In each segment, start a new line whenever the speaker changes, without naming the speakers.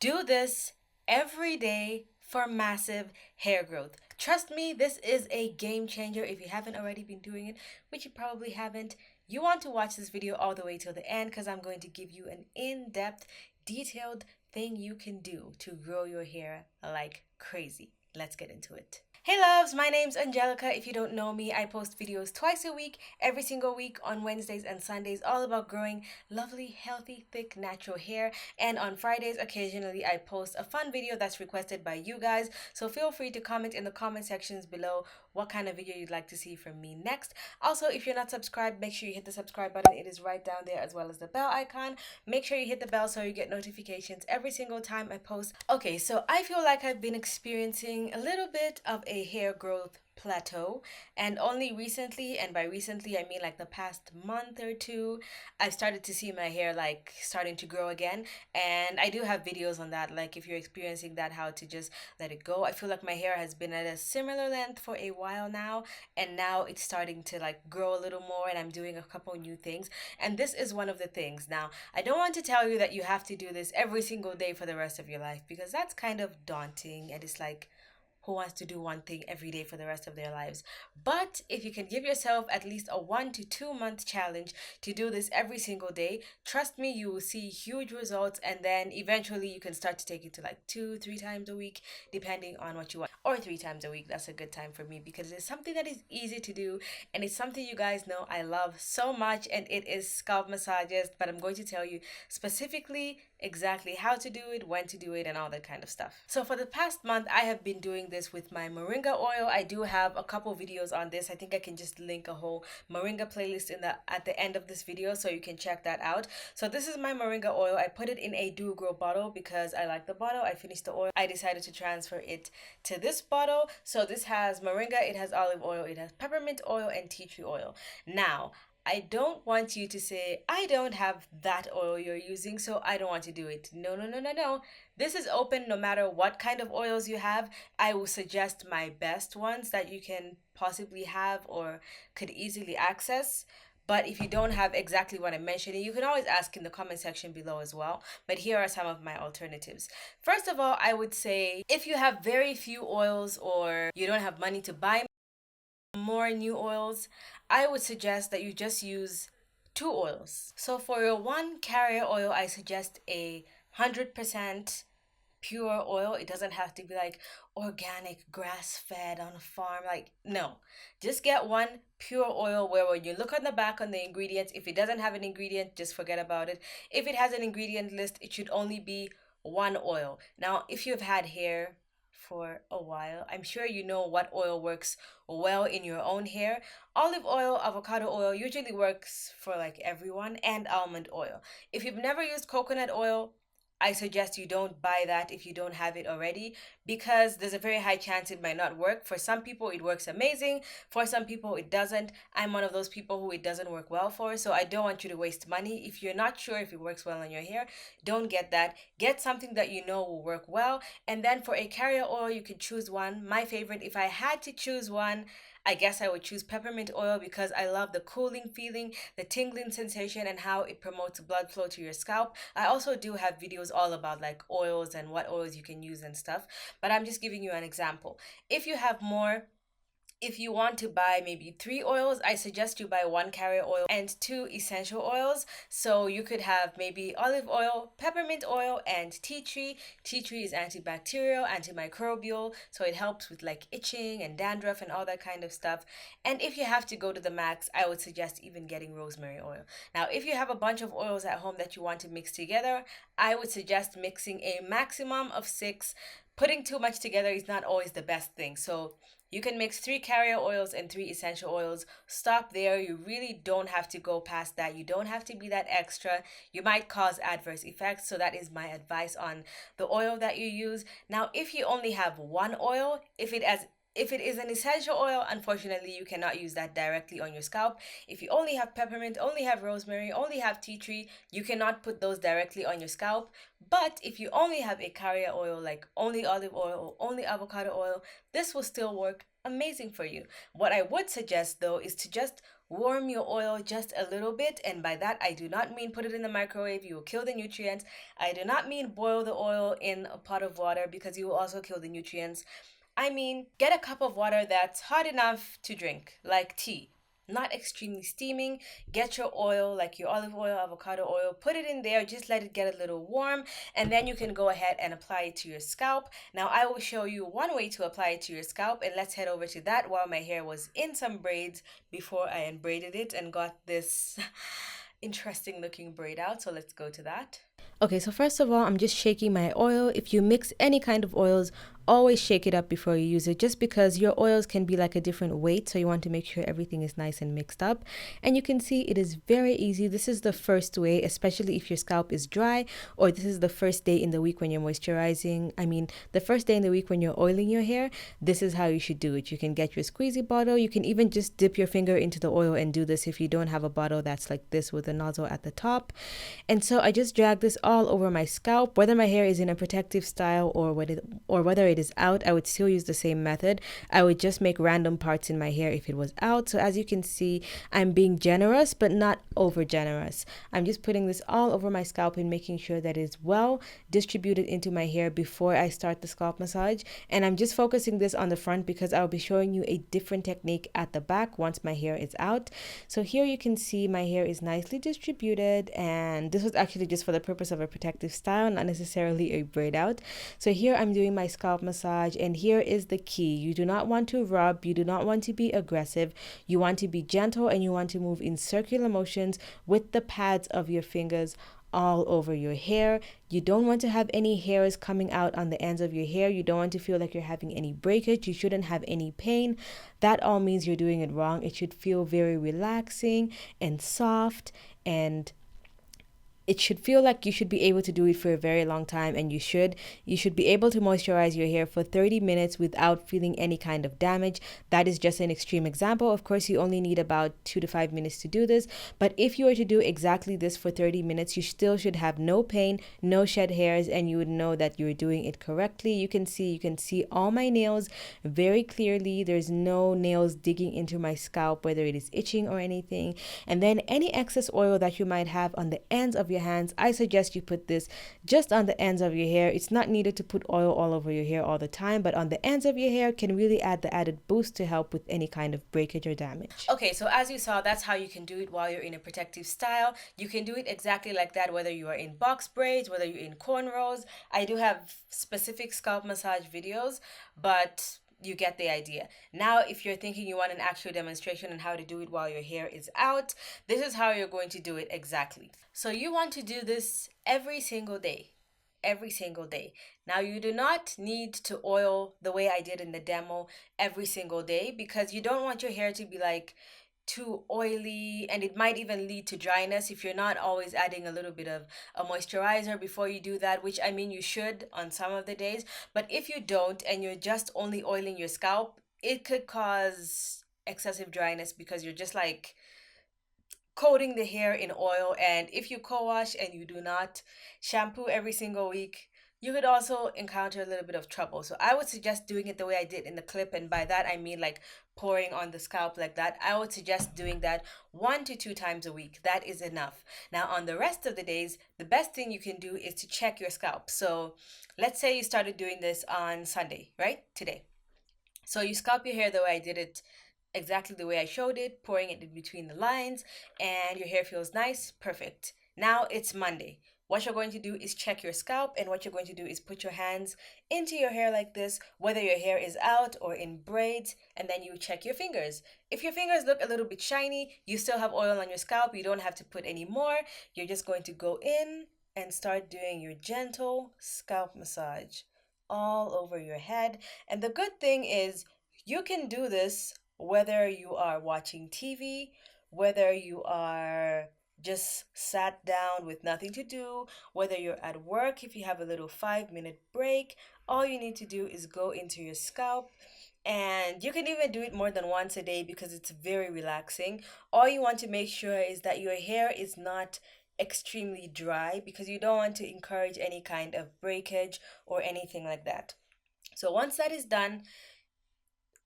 Do this every day for massive hair growth. Trust me, this is a game changer if you haven't already been doing it, which you probably haven't. You want to watch this video all the way till the end because I'm going to give you an in-depth, detailed thing you can do to grow your hair like crazy. Let's get into it. Hey loves, my name's Angelica. If you don't know me, I post videos twice a week, every single week on Wednesdays and Sundays, all about growing lovely, healthy, thick, natural hair. And on Fridays, occasionally, I post a fun video that's requested by you guys. So feel free to comment in the comment sections below what kind of video you'd like to see from me next. Also, if you're not subscribed, make sure you hit the subscribe button. It is right down there as well as the bell icon. Make sure you hit the bell so you get notifications every single time I post. Okay, so I feel like I've been experiencing a little bit of a hair growth plateau, and only recently, and by recently I mean like the past month or two, I've started to see my hair like starting to grow again. And I do have videos on that, like if you're experiencing that, how to just let it go. I feel like my hair has been at a similar length for a while now, and now it's starting to like grow a little more, and I'm doing a couple new things, and this is one of the things. Now, I don't want to tell you that you have to do this every single day for the rest of your life, because that's kind of daunting, and it's like, who wants to do one thing every day for the rest of their lives? But if you can give yourself at least a 1 to 2 month challenge to do this every single day, trust me, you will see huge results. And then eventually you can start to take it to like 2, 3 times a week, depending on what you want. Or 3 times a week. That's a good time for me because it's something that is easy to do. And it's something you guys know I love so much. And it is scalp massages. But I'm going to tell you specifically exactly how to do it, when to do it, and all that kind of stuff. So for the past month, I have been doing this with my moringa oil. I do have a couple videos on this. I think I can just link a whole moringa playlist in the at the end of this video so you can check that out. So this is my moringa oil. I put it in a do grow bottle because I like the bottle. I finished the oil. I decided to transfer it to this bottle. So this has moringa, it has olive oil, it has peppermint oil, and tea tree oil. Now, I don't want you to say, I don't have that oil you're using, so I don't want to do it. No, no, no, no, no. This is open no matter what kind of oils you have. I will suggest my best ones that you can possibly have or could easily access. But if you don't have exactly what I'm mentioning, you can always ask in the comment section below as well. But here are some of my alternatives. First of all, I would say if you have very few oils or you don't have money to buy more new oils, I would suggest that you just use two oils. So for your one carrier oil, I suggest a 100% pure oil. It doesn't have to be like organic, grass fed on a farm. Like, no. Just get one pure oil where when you look on the back on the ingredients, if it doesn't have an ingredient, just forget about it. If it has an ingredient list, it should only be one oil. Now, if you've had hair for a while, I'm sure you know what oil works well in your own hair. Olive oil, avocado oil usually works for like everyone, and almond oil. If you've never used coconut oil, I suggest you don't buy that if you don't have it already, because there's a very high chance it might not work. For some people, it works amazing. For some people, it doesn't. I'm one of those people who it doesn't work well for, so I don't want you to waste money. If you're not sure if it works well on your hair, don't get that. Get something that you know will work well. And then for a carrier oil, you can choose one. My favorite, if I had to choose one, I guess I would choose peppermint oil because I love the cooling feeling, the tingling sensation, and how it promotes blood flow to your scalp. I also do have videos all about like oils and what oils you can use and stuff, but I'm just giving you an example. If you have more, if you want to buy maybe three oils, I suggest you buy one carrier oil and two essential oils. So you could have maybe olive oil, peppermint oil, and tea tree. Tea tree is antibacterial, antimicrobial, so it helps with like itching and dandruff and all that kind of stuff. And if you have to go to the max, I would suggest even getting rosemary oil. Now, if you have a bunch of oils at home that you want to mix together, I would suggest mixing a maximum of six. Putting too much together is not always the best thing. So you can mix three carrier oils and three essential oils. Stop there. You really don't have to go past that. You don't have to be that extra. You might cause adverse effects. So that is my advice on the oil that you use. Now, if you only have one oil, if it is an essential oil, unfortunately, you cannot use that directly on your scalp. If you only have peppermint, only have rosemary, only have tea tree, you cannot put those directly on your scalp. But if you only have a carrier oil, like only olive oil or only avocado oil, this will still work amazing for you. What I would suggest though is to just warm your oil just a little bit. And by that, I do not mean put it in the microwave, you will kill the nutrients. I do not mean boil the oil in a pot of water because you will also kill the nutrients. I mean, get a cup of water that's hot enough to drink, like tea. Not extremely steaming. Get your oil, like your olive oil, avocado oil, put it in there, just let it get a little warm, and then you can go ahead and apply it to your scalp. Now, I will show you one way to apply it to your scalp, and let's head over to that while my hair was in some braids before I unbraided it and got this interesting looking braid out. So let's go to that. Okay, so first of all, I'm just shaking my oil. If you mix any kind of oils, always shake it up before you use it, just because your oils can be like a different weight, so you want to make sure everything is nice and mixed up. And you can see it is very easy. This is the first way, especially if your scalp is dry, or this is the first day in the week when you're moisturizing. I mean, the first day in the week when you're oiling your hair, this is how you should do it. You can get your squeezy bottle. You can even just dip your finger into the oil and do this if you don't have a bottle that's like this with a nozzle at the top. And so I just drag this all over my scalp. Whether my hair is in a protective style or whether it is out, I would still use the same method. I would just make random parts in my hair if it was out. So as you can see, I'm being generous but not over generous. I'm just putting this all over my scalp and making sure that it's well distributed into my hair before I start the scalp massage. And I'm just focusing this on the front because I'll be showing you a different technique at the back once my hair is out. So here you can see my hair is nicely distributed, and this was actually just for the purpose of a protective style, not necessarily a braid out. So here I'm doing my scalp massage, and here is the key. You do not want to rub, you do not want to be aggressive. You want to be gentle, and you want to move in circular motions with the pads of your fingers all over your hair. You don't want to have any hairs coming out on the ends of your hair. You don't want to feel like you're having any breakage. You shouldn't have any pain. That all means you're doing it wrong. It should feel very relaxing and soft, and it should feel like you should be able to do it for a very long time, and you should be able to moisturize your hair for 30 minutes without feeling any kind of damage. That is just an extreme example. Of course, you only need about 2 to 5 minutes to do this, but if you were to do exactly this for 30 minutes, you still should have no pain, no shed hairs, and you would know that you're doing it correctly. You can see all my nails very clearly. There's no nails digging into my scalp, whether it is itching or anything. And then any excess oil that you might have on the ends of your hands, I suggest you put this just on the ends of your hair. It's not needed to put oil all over your hair all the time, but on the ends of your hair can really add the added boost to help with any kind of breakage or damage. Okay, so as you saw, that's how you can do it while you're in a protective style. You can do it exactly like that, whether you are in box braids, whether you're in cornrows. I do have specific scalp massage videos, but you get the idea. Now, if you're thinking you want an actual demonstration on how to do it while your hair is out, this is how you're going to do it exactly. So you want to do this every single day. Every single day. Now, you do not need to oil the way I did in the demo every single day, because you don't want your hair to be like too oily, and it might even lead to dryness if you're not always adding a little bit of a moisturizer before you do that, which I mean you should on some of the days. But if you don't and you're just only oiling your scalp, it could cause excessive dryness because you're just like coating the hair in oil. And if you co-wash and you do not shampoo every single week, you could also encounter a little bit of trouble. So I would suggest doing it the way I did in the clip, and by that I mean like pouring on the scalp like that. I would suggest doing that 1 to 2 times a week. That is enough. Now, on the rest of the days, the best thing you can do is to check your scalp. So let's say you started doing this on Sunday, right? Today. So you scalp your hair the way I did it, exactly the way I showed it, pouring it in between the lines, and your hair feels nice, perfect. Now it's Monday. What you're going to do is check your scalp, and what you're going to do is put your hands into your hair like this, whether your hair is out or in braids, and then you check your fingers. If your fingers look a little bit shiny, you still have oil on your scalp, you don't have to put any more. You're just going to go in and start doing your gentle scalp massage all over your head. And the good thing is, you can do this whether you are watching TV, whether you are just sat down with nothing to do, whether you're at work, if you have a little 5 minute break, all you need to do is go into your scalp. And you can even do it more than once a day because it's very relaxing. All you want to make sure is that your hair is not extremely dry, because you don't want to encourage any kind of breakage or anything like that. So once that is done,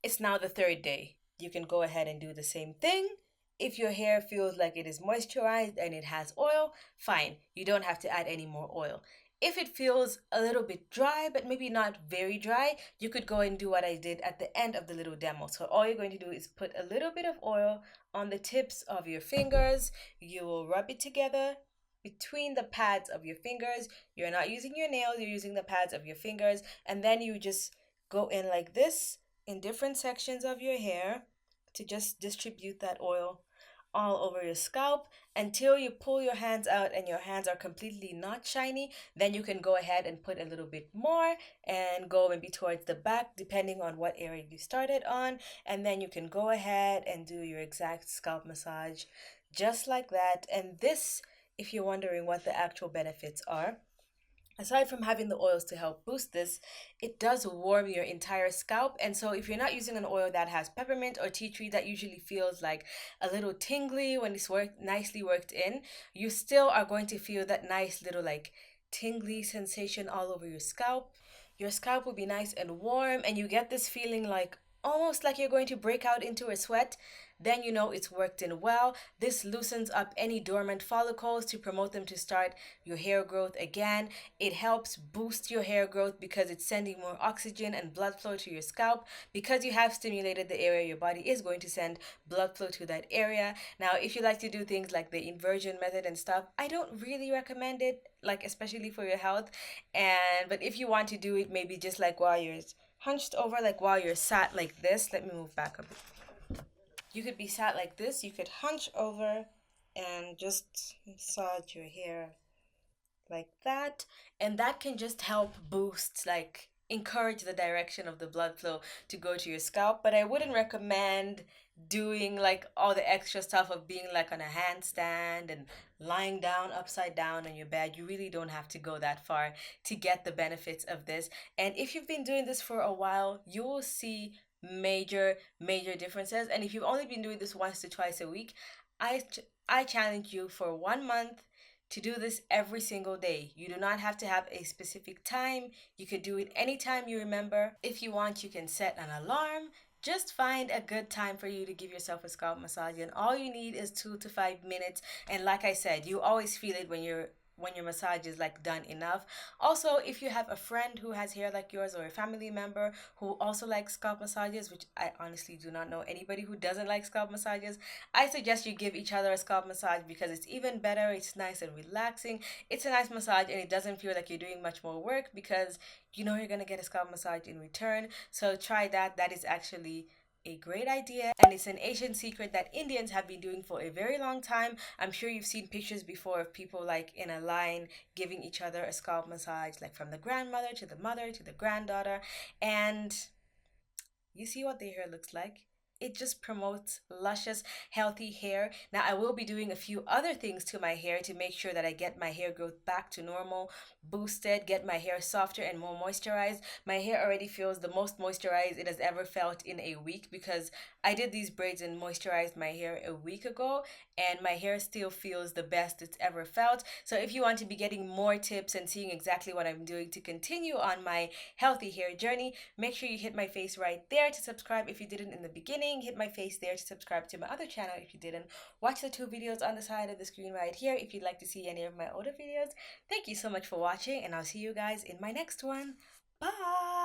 it's now the third day. You can go ahead and do the same thing If your hair feels like it is moisturized and it has oil, fine. You don't have to add any more oil. If it feels a little bit dry, but maybe not very dry, you could go and do what I did at the end of the little demo. So all you're going to do is put a little bit of oil on the tips of your fingers. You will rub it together between the pads of your fingers. You're not using your nails, you're using the pads of your fingers. And then you just go in like this in different sections of your hair to just distribute that oil all over your scalp until you pull your hands out and your hands are completely not shiny. Then you can go ahead and put a little bit more and go maybe towards the back depending on what area you started on. And then you can go ahead and do your exact scalp massage just like that. And this, if you're wondering what the actual benefits are, aside from having the oils to help boost this, it does warm your entire scalp. And so if you're not using an oil that has peppermint or tea tree that usually feels like a little tingly when it's nicely worked in, you still are going to feel that nice little like tingly sensation all over your scalp. Your scalp will be nice and warm, and you get this feeling like almost like you're going to break out into a sweat. Then you know it's worked in well. This loosens up any dormant follicles to promote them to start your hair growth again. It helps boost your hair growth because it's sending more oxygen and blood flow to your scalp. Because you have stimulated the area, your body is going to send blood flow to that area. Now, if you like to do things like the inversion method and stuff, I don't really recommend it, like especially for your health. And but if you want to do it, maybe just like while you're hunched over, like while you're sat like this. Let me move back a bit. You could be sat like this. You could hunch over and just massage your hair like that, and that can just help boost, like encourage the direction of the blood flow to go to your scalp. But I wouldn't recommend doing like all the extra stuff of being like on a handstand and lying down upside down on your bed. You really don't have to go that far to get the benefits of this. And if you've been doing this for a while, you will see major differences. And if you've only been doing this once to twice a week, I challenge you for 1 month to do this every single day. You do not have to have a specific time. You could do it anytime you remember. If you want, you can set an alarm. Just find a good time for you to give yourself a scalp massage, and all you need is 2 to 5 minutes. And like I said, you always feel it when your massage is like done enough. Also, if you have a friend who has hair like yours or a family member who also likes scalp massages, which I honestly do not know anybody who doesn't like scalp massages, I suggest you give each other a scalp massage because it's even better. It's nice and relaxing. It's a nice massage and it doesn't feel like you're doing much more work because you know you're going to get a scalp massage in return. So try that. That is actually a great idea, and it's an Asian secret that Indians have been doing for a very long time. I'm sure you've seen pictures before of people like in a line giving each other a scalp massage, like from the grandmother to the mother to the granddaughter. And you see what their hair looks like. It just promotes luscious, healthy hair. Now, I will be doing a few other things to my hair to make sure that I get my hair growth back to normal, boosted, get my hair softer and more moisturized. My hair already feels the most moisturized it has ever felt in a week because I did these braids and moisturized my hair a week ago, and my hair still feels the best it's ever felt. So, if you want to be getting more tips and seeing exactly what I'm doing to continue on my healthy hair journey, make sure you hit my face right there to subscribe if you didn't in the beginning. Hit my face there to subscribe to my other channel if you didn't. Watch the two videos on the side of the screen right here if you'd like to see any of my older videos. Thank you so much for watching, and I'll see you guys in my next one. Bye!